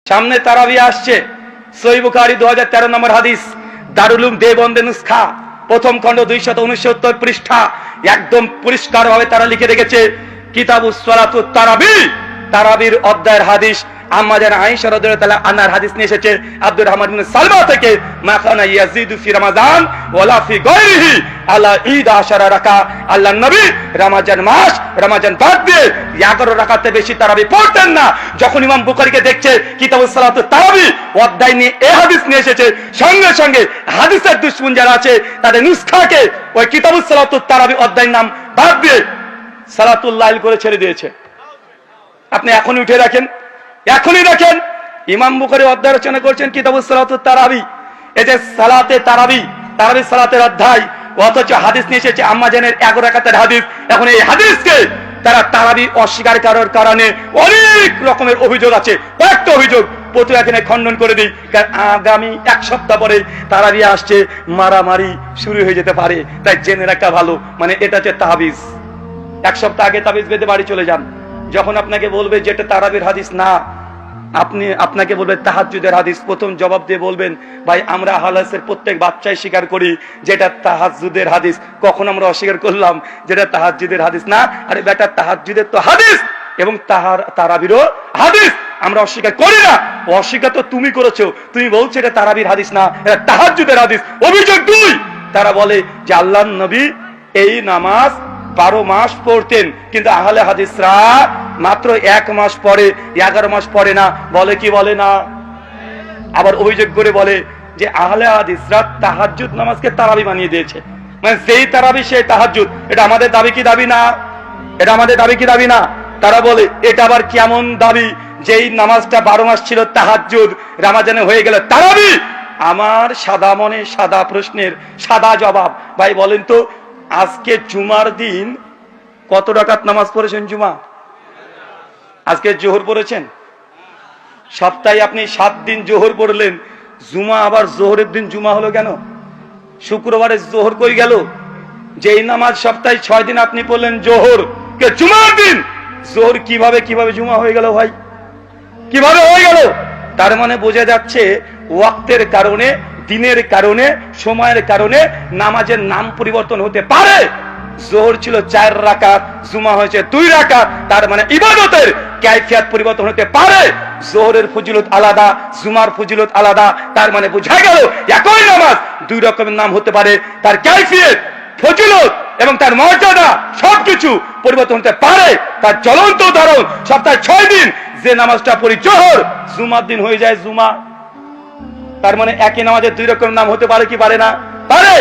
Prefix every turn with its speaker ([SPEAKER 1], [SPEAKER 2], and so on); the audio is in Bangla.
[SPEAKER 1] সামনে তারাবি আসছে। সহিহ বুখারী 2013 নম্বর হাদিস, দারুল উলুম দেওবন্দের নুসখা, প্রথম খণ্ড 269 পৃষ্ঠা, একদম পরিষ্কার ভাবে তারা লিখে রেখেছে কিতাবুস সালাতুত তারাবি, তারাবির অধ্যায়ের হাদিস। আম্মা জান আয়েশা রাদিয়াল্লাহু তাআলা আনহার হাদিস নিয়ে এসেছে আব্দুর রহমান ইবনে সালমা থেকে, মা কানা ইয়াজিদু ফি রমাজান ওয়ালা ফি গায়রিহি আলা 11 রাকা। আল্লাহর নবী রমজান মাস, রমজান বাদ দিয়ে 11 রাকাতে বেশি তারাবি পড়তেন না। যখন ইমাম বুখারীকে দেখছে কিতাবুস সালাতুত তারাবি অধ্যায় নিয়ে এই হাদিস নিয়ে এসেছে, সঙ্গে সঙ্গে হাদিসের দুশমন যারা আছে তাদের নুসখাকে ওই কিতাবুস সালাতুত তারাবি অধ্যায়ের নাম বাদ দিয়ে সালাতুল লাইল করে ছেড়ে দিয়েছে। আপনি এখনই উঠে রাখেন, এখনই দেখেন ইমাম বুখারী অধ্যায় রচনা করছেন কিতাবুস সালাতুত তারাবি, এই যে সালাতে তারাবি, তারাবি সালাতের অধ্যায়, অথচ হাদিস নিয়ে এসেছে আম্মা জানের 11 রাকাতের হাদিস। এখন এই হাদিসকে তারা তারাবি অস্বীকার করার কারণে অনেক রকমের অভিযোগ আছে, কয়েকটা অভিযোগ প্রতি এখানে খণ্ডন করে দিই, কারণ আগামী এক সপ্তাহ পরে তারাবি আসছে, মারামারি শুরু হয়ে যেতে পারে, তাই জেনে রাখা ভালো। মানে এটা হচ্ছে তাবিজ। এক সপ্তাহ আগে তাবিজ বেঁধে বাড়ি চলে যান। যখন আপনাকে বলবে যেটা তারাবির হাদিস না, আপনাকে বলবে তাহাজ্জুদের হাদিস, প্রথম জবাব দিয়ে বলবেন ভাই আমরা হালাসের প্রত্যেক বাচ্চাই স্বীকার করি যেটা তাহাজ্জুদের হাদিস। কখন আমরা অস্বীকার করলাম যেটা তাহাজ্জুদের হাদিস না? আরে বেটা, তাহাজ্জুদের তো হাদিস এবং তারাবিরও হাদিস, আমরা অস্বীকার করি না। অস্বীকার তো তুমি করেছো, তুমি বলছো এটা তারাবির হাদিস না, এটা তাহাজ্জুদের হাদিস। অভিযোগ 2, তারা বলে যে আল্লাহর নবী এই নামাজ 12 মাস পড়তেন, কিন্তু আহলে হাদিসরা মাত্র 1 মাস পড়ে, 11 মাস পড়ে না। বলে কি বলে না? আবার অভিযোগ করে বলে যে আহলে হাদিসরা তাহাজ্জুদ নামাজকে তারাবি বানিয়ে দিয়েছে, মানে যেই তারাবি সেই তাহাজ্জুদ। এটা আমাদের দাবি কি দাবি না? এটা আমাদের দাবি কি দাবি না? তারা বলে এটা আবার কেমন দাবি, যেই নামাজটা 12 মাস ছিল তাহাজ্জুদ, রমজানে হয়ে গেল তারাবি। আমার সাদা মনে সাদা প্রশ্নের সাদা জবাব, ভাই বলেন তো আজকে জুমার দিন কত রাকাত নামাজ পড়েছেন? জুমা আজকে জোহর পড়েছেন, সপ্তাহে আপনি 7 দিন জোহর পড়লেন, জুমা আবার জোহরের দিন জুমা হলো কেন? শুক্রবারে জোহর কই গেল? যেই নামাজ সপ্তাহে 6 দিন আপনি পড়লেন জোহর, কে জুমার দিন জোহর কিভাবে জুমা হয়ে গেল? ভাই কিভাবে হয়ে গেল? তার মানে বোঝা যাচ্ছে ওয়াক্তের কারণে, দিনের কারণে, সময়ের কারণে নামাজের নাম পরিবর্তন হতে পারে। জোহর ছিল 4 রাকাত, জুমা হয়েছে 2 রাকাত, তার মানে ইবাদতের কাইফিয়াত পরিবর্তন হতে পারে। জোহরের ফজিলত আলাদা, জুমার ফজিলত আলাদা, তার মানে বোঝা গেল একই নামাজ 2 রকমের নাম হতে পারে, তার কাইফিয়ত, ফজিলত এবং তার মর্যাদা সবকিছু পরিবর্তন হতে পারে। তার জ্বলন্ত উদাহরণ সপ্তাহে 6 দিন যে নামাজটা পড়ি জোহর, জুমার দিন হয়ে যায় জুমা। তার মানে একই নামাজের 2 রকম নাম হতে পারে কি পারে না? পারে।